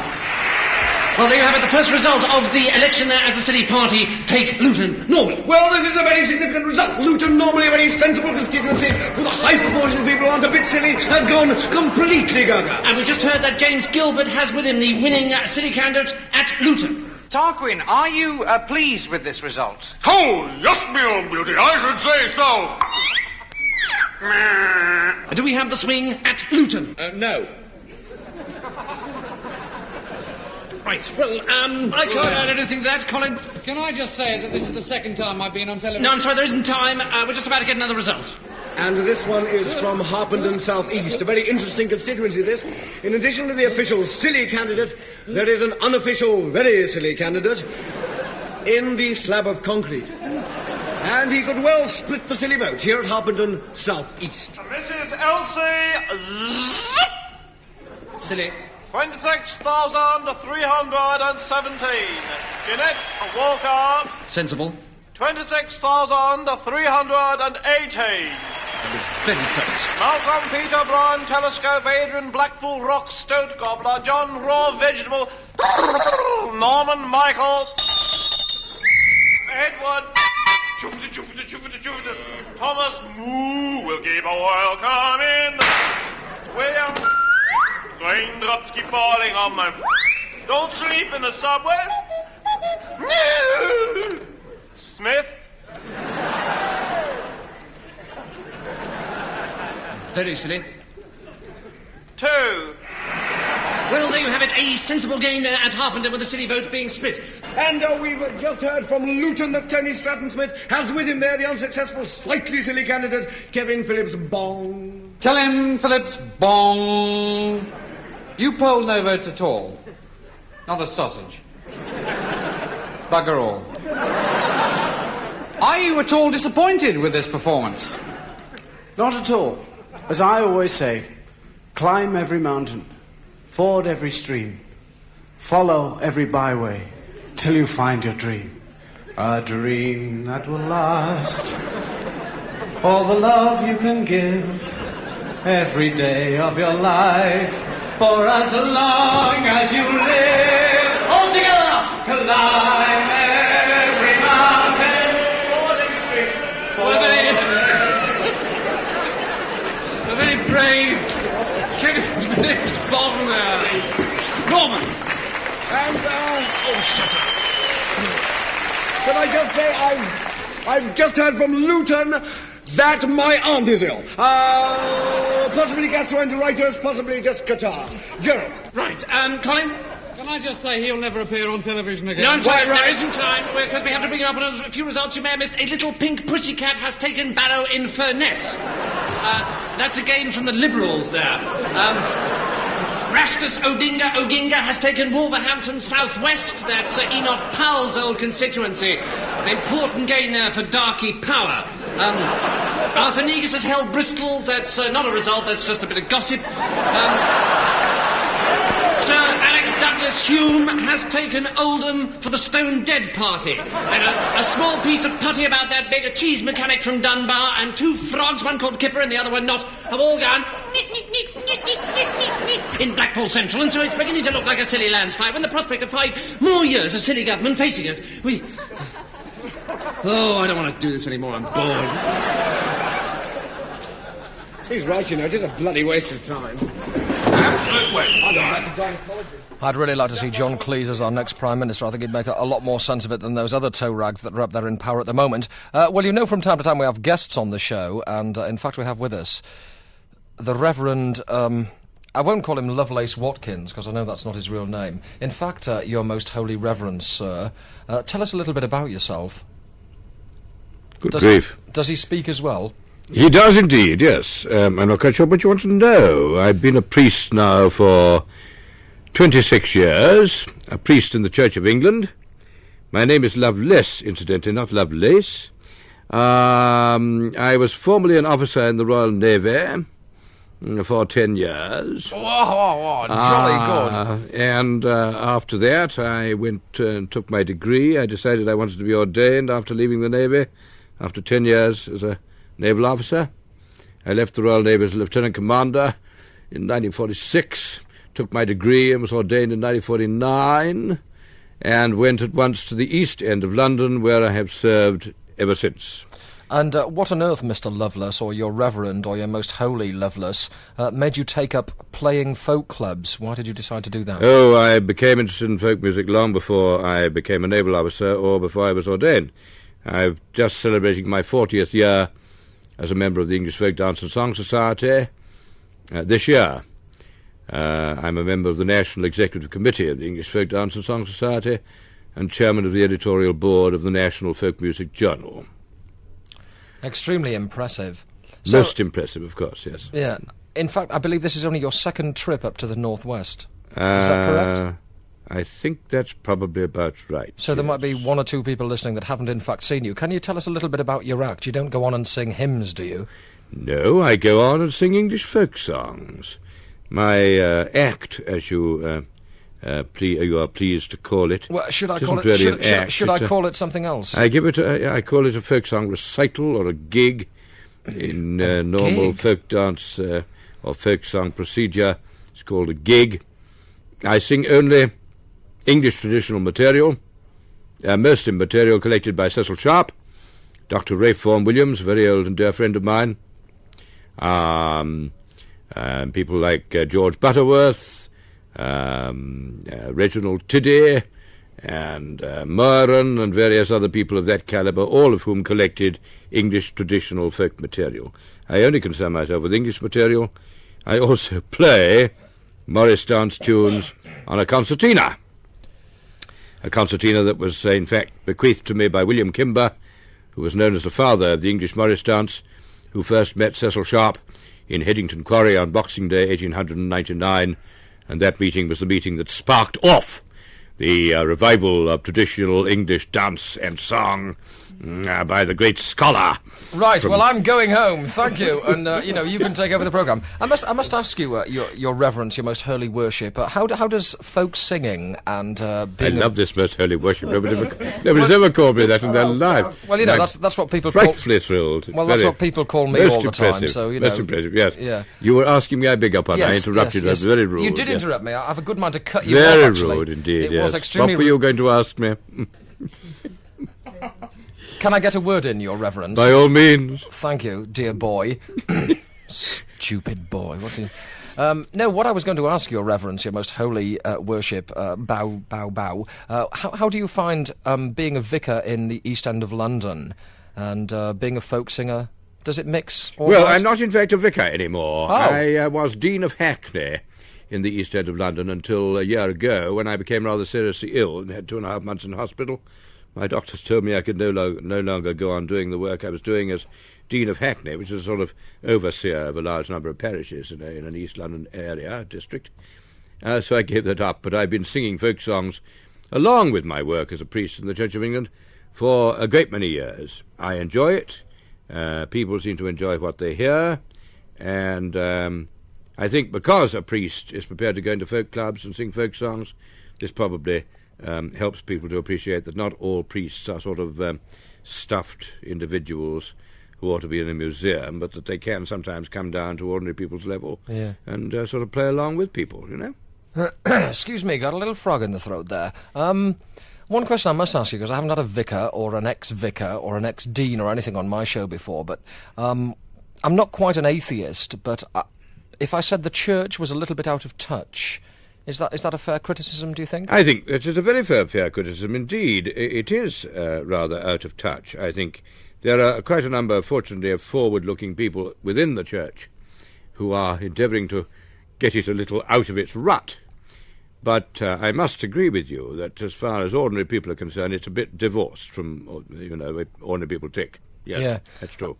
Well, there you have it, the first result of the election there as the silly party take Luton Normal. Well, this is a very significant result. Luton, normally a very sensible constituency, with a high proportion of people who aren't a bit silly, has gone completely gaga. And we just heard that James Gilbert has with him the winning silly candidate at Luton. Tarquin, are you pleased with this result? Oh, yes, my own beauty, I should say so. Do we have the swing at Luton? No. Right, well, I can't add anything to that, Colin. Can I just say that this is the second time I've been on television? No, I'm sorry, there isn't time. We're just about to get another result. And this one is from Harpenden South East, a very interesting constituency, this. In addition to the official silly candidate, there is an unofficial very silly candidate in the slab of concrete. And he could well split the silly vote here at Harpenden South East. Mrs. Elsie Silly. 26,317. Jeanette Walker. Sensible. 26,318. Very close. Malcolm Peter Brown, Telescope, Adrian Blackpool, Rock, Stoat Gobbler, John Raw, Vegetable, Norman Michael, Edward, Jupiter, Thomas Moo will give a welcome in. William, raindrops keep falling on my... Don't sleep in the subway. Smith. Very silly. 2. Well, there you have it, a sensible gain there at Harpenden with the silly vote being split. And we've just heard from Luton that Tony Stratton Smith has with him there the unsuccessful, slightly silly candidate, Kevin Phillips Bong. Tell him, Phillips Bong. You polled no votes at all. Not a sausage. Bugger all. Are you at all disappointed with this performance? Not at all. As I always say, climb every mountain, ford every stream, follow every byway, till you find your dream. A dream that will last, all the love you can give, every day of your life, for as long as you live. All together now! Climb along there. Norman. And, oh, shut up. Can I just say, I've just heard from Luton that my aunt is ill. Possibly gastroenteritis, possibly just catarrh. Gerald. Right, Colin, can I just say he'll never appear on television again? No, I'm sorry, there isn't time, because we have to bring you up on a few results you may have missed. A little pink pussycat has taken Barrow in Furness. That's a gain from the Liberals there. Rastus Oginga has taken Wolverhampton South West. That's Enoch Powell's old constituency. An important gain there for Darky Power. Arthur Negus has held Bristol's. That's not a result, that's just a bit of gossip. Sir Alec Douglas Hume has taken Oldham for the Stone Dead Party. And a small piece of putty about that big, a cheese mechanic from Dunbar, and two frogs, one called Kipper and the other one not, have all gone in Blackpool Central, and so it's beginning to look like a silly landslide when the prospect of 5 more years of silly government facing us. Oh, I don't want to do this anymore, I'm bored. He's right, you know, it is a bloody waste of time. I'd really like to see John Cleese as our next Prime Minister. I think he'd make a lot more sense of it than those other toe rags that are up there in power at the moment. Well, you know, from time to time we have guests on the show, and in fact we have with us the Reverend... I won't call him Lovelace Watkins, because I know that's not his real name. In fact, your most holy reverence, sir, tell us a little bit about yourself. Good grief. Does he speak as well? He does indeed, yes. I'm not quite sure what you want to know. I've been a priest now for 26 years, a priest in the Church of England. My name is Lovelace, incidentally, not Lovelace. I was formerly an officer in the Royal Navy for 10 years. Oh, jolly good. And after that, I went and took my degree. I decided I wanted to be ordained after leaving the Navy, after 10 years as a naval officer. I left the Royal Navy as a lieutenant commander in 1946, took my degree and was ordained in 1949, and went at once to the East End of London, where I have served ever since. And what on earth, Mr. Lovelace, or your Reverend, or your most holy Lovelace, made you take up playing folk clubs? Why did you decide to do that? Oh, I became interested in folk music long before I became a naval officer or before I was ordained. I've just celebrated my 40th year as a member of the English Folk Dance and Song Society this year. I'm a member of the National Executive Committee of the English Folk Dance and Song Society and chairman of the editorial board of the National Folk Music Journal. Extremely impressive. Most impressive, of course, yes. Yeah. In fact, I believe this is only your second trip up to the northwest. Is that correct? I think that's probably about right. So there might be one or two people listening that haven't in fact seen you. Can you tell us a little bit about your act? You don't go on and sing hymns, do you? No, I go on and sing English folk songs. My act, as you are pleased to call it. Well, should I call call it? Really should I call it something else? I call it a folk song recital or a gig in normal folk dance or folk song procedure. It's called a gig. I sing only English traditional material, mostly material collected by Cecil Sharp, Dr. Ralph Vaughan Williams, a very old and dear friend of mine, people like George Butterworth, Reginald Tiddy, and Murren, and various other people of that calibre, all of whom collected English traditional folk material. I only concern myself with English material. I also play Morris dance tunes on a concertina. A concertina that was, in fact, bequeathed to me by William Kimber, who was known as the father of the English Morris dance, who first met Cecil Sharp in Headington Quarry on Boxing Day 1899, and that meeting was the meeting that sparked off the revival of traditional English dance and song by the great scholar. Right, well, I'm going home, thank you, and, you can take over the programme. I must ask you, your reverence, your most holy worship, how does folk singing and being... I love this most holy worship. Nobody's ever called me that in their life. Well, that's what people frightfully thrilled. Well, that's what people call me all the time, so, Most impressive, yes. Yeah. You were asking me, I beg your pardon, yes, I interrupted you, yes. Very rude. You did yes. interrupt me, I have a good mind to cut you off, Very actually. rude indeed, It was extremely What were you going to ask me? Can I get a word in, your reverence? By all means. Thank you, dear boy. Stupid boy. What's he... No, what I was going to ask Your Reverence, Your Most Holy Worship, bow. How do you find being a vicar in the East End of London and being a folk singer? Does it mix? Well, I'm not in fact a vicar anymore. Oh. I was Dean of Hackney in the East End of London until a year ago, when I became rather seriously ill and had 2.5 months in hospital. My doctors told me I could no longer go on doing the work I was doing as Dean of Hackney, which is a sort of overseer of a large number of parishes in an East London area, district. So I gave that up, but I've been singing folk songs along with my work as a priest in the Church of England for a great many years. I enjoy it. People seem to enjoy what they hear, and I think because a priest is prepared to go into folk clubs and sing folk songs, this probably helps people to appreciate that not all priests are sort of stuffed individuals who ought to be in a museum, but that they can sometimes come down to ordinary people's level and sort of play along with people, you know. Excuse me, got a little frog in the throat there. One question I must ask you, because I haven't had a vicar or an ex-vicar or an ex-dean or anything on my show before, but I'm not quite an atheist, but if I said the church was a little bit out of touch, is that a fair criticism, do you think? I think it is a very fair criticism indeed. It is rather out of touch. I think there are quite a number, fortunately, of forward-looking people within the church who are endeavouring to get it a little out of its rut. But I must agree with you that as far as ordinary people are concerned, it's a bit divorced from, ordinary people tick. Yes, yeah, that's true.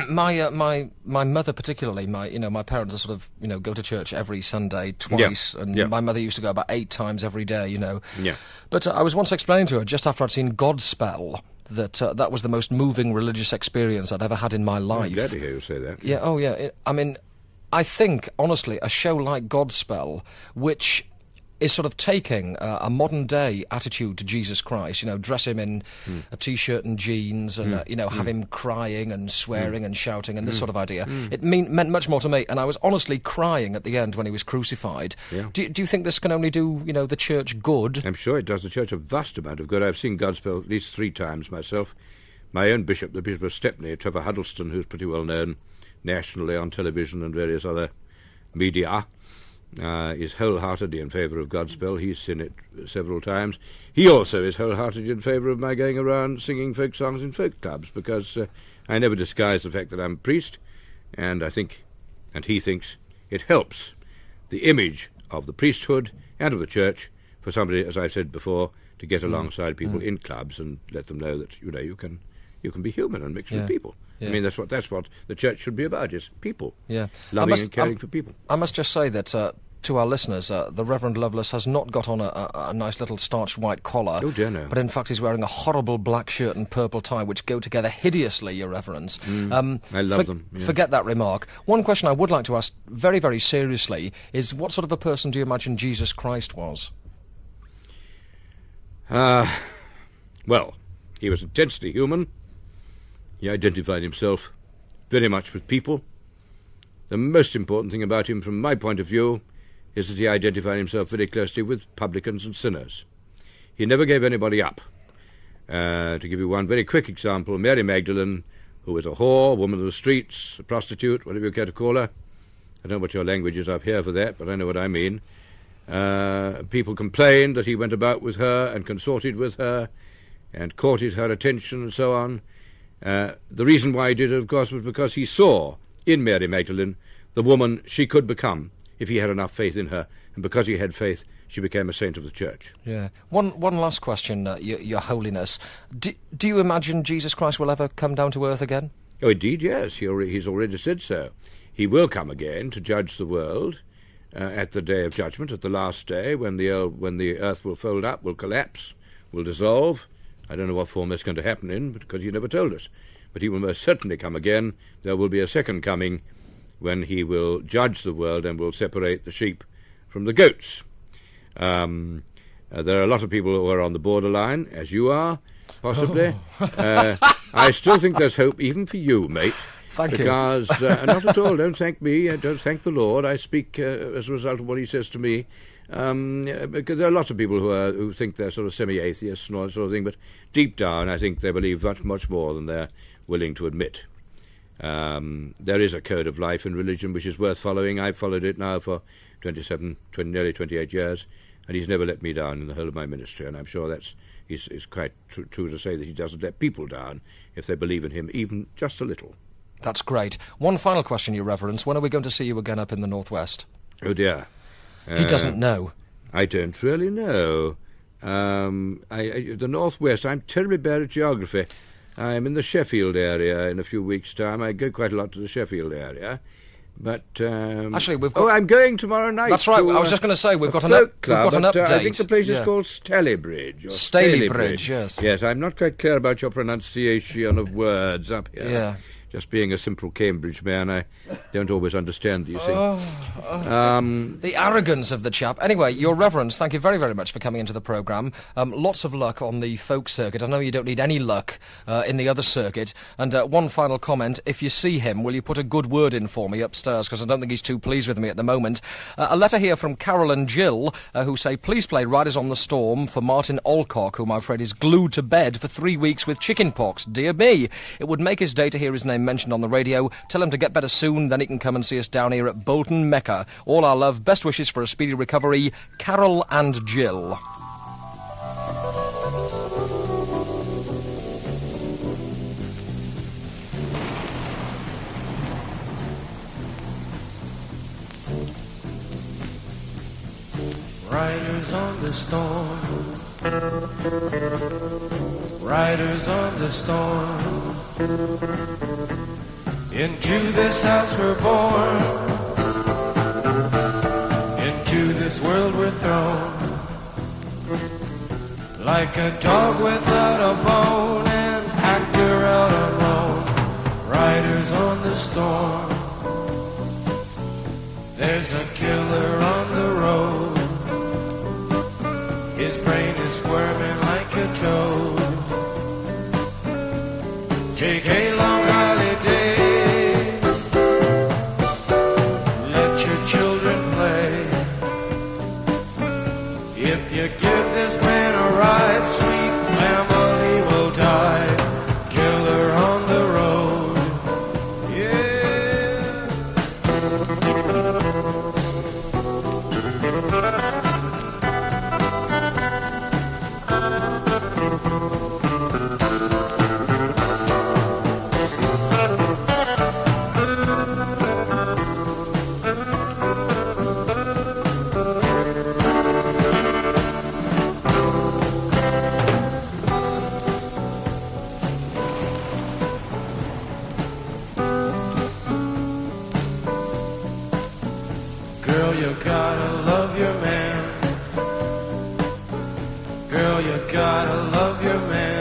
My mother particularly, my parents are sort of, go to church every Sunday twice, and my mother used to go about 8 times every day, Yeah. But I was once explaining to her, just after I'd seen Godspell, that that was the most moving religious experience I'd ever had in my life. I'm glad to hear you say that. Yeah, oh yeah. I think, honestly, a show like Godspell, which is sort of taking a modern-day attitude to Jesus Christ, dress him in a T-shirt and jeans and, have him crying and swearing and shouting and this sort of idea. It meant much more to me, and I was honestly crying at the end when he was crucified. Yeah. Do you think this can only do, the church good? I'm sure it does the church a vast amount of good. I've seen Godspell at least 3 times myself. My own bishop, the Bishop of Stepney, Trevor Huddleston, who's pretty well known nationally on television and various other media, is wholeheartedly in favour of Godspell. He's seen it several times. He also is wholeheartedly in favour of my going around singing folk songs in folk clubs, because I never disguise the fact that I'm a priest, and I think, and he thinks, it helps the image of the priesthood and of the church for somebody, as I've said before, to get alongside people in clubs and let them know that, you can be human and mix with people. Yeah. I mean, that's what the church should be about, is people. Yeah. Loving and caring for people. I must just say that to our listeners, the Reverend Lovelace has not got on a nice little starched white collar. Oh, dear, no. But in fact he's wearing a horrible black shirt and purple tie, which go together hideously, Your Reverence. I love them. Yeah. Forget that remark. One question I would like to ask very, very seriously is, what sort of a person do you imagine Jesus Christ was? Well, he was intensely human. He identified himself very much with people. The most important thing about him, from my point of view, is that he identified himself very closely with publicans and sinners. He never gave anybody up. To give you one very quick example, Mary Magdalene, who was a whore, woman of the streets, a prostitute, whatever you care to call her. I don't know what your language is up here for that, but I know what I mean. People complained that he went about with her and consorted with her and courted her attention and so on. The reason why he did it, of course, was because he saw in Mary Magdalene the woman she could become if he had enough faith in her, and because he had faith, she became a saint of the church. Yeah. One last question, Your Holiness. Do you imagine Jesus Christ will ever come down to earth again? Oh, indeed, yes. He's already said so. He will come again to judge the world at the day of judgment, at the last day, when the earth will fold up, will collapse, will dissolve. I don't know what form that's going to happen in, because he never told us. But he will most certainly come again. There will be a second coming when he will judge the world and will separate the sheep from the goats. There are a lot of people who are on the borderline, as you are, possibly. I still think there's hope, even for you, mate. Thank you. Because, not at all, don't thank me, don't thank the Lord. I speak as a result of what he says to me. Because there are lots of people who think they're sort of semi-atheists and all that sort of thing, but deep down I think they believe much, much more than they're willing to admit. There is a code of life and religion which is worth following. I've followed it now for nearly 28 years, and he's never let me down in the whole of my ministry, and I'm sure that's is quite true to say that he doesn't let people down if they believe in him, even just a little. That's great. One final question, Your Reverence. When are we going to see you again up in the Northwest? Oh, dear. He doesn't know. I don't really know. The Northwest, I'm terribly bad at geography. I'm in the Sheffield area in a few weeks' time. I go quite a lot to the Sheffield area. But actually, we've got... Oh, I'm going tomorrow night. That's right. To, I was just going to say we've got an update. I think the place is called Stalybridge. Stalybridge, yes. Yes, I'm not quite clear about your pronunciation of words up here. Yeah. Just being a simple Cambridge man, I don't always understand these things. The arrogance of the chap. Anyway, Your Reverence, thank you very, very much for coming into the programme. Lots of luck on the folk circuit. I know you don't need any luck in the other circuit. And one final comment. If you see him, will you put a good word in for me upstairs? Because I don't think he's too pleased with me at the moment. A letter here from Carol and Jill, who say, please play Riders on the Storm for Martin Alcock, whom I'm afraid is glued to bed for 3 weeks with chicken pox. Dear me. It would make his day to hear his name mentioned on the radio. Tell him to get better soon, then he can come and see us down here at Bolton Mecca. All our love, best wishes for a speedy recovery, Carol and Jill. Riders on the storm, riders on the storm. Into this house we're born, into this world we're thrown, like a dog without a bone, an actor out alone. Riders on the storm, there's a killer on the road, his brain is squirming like a toad. Take a long holiday, let your children play. If you give this man a ride, sweet family will die. Killer on the road, Girl, you gotta love your man. Girl, you gotta love your man.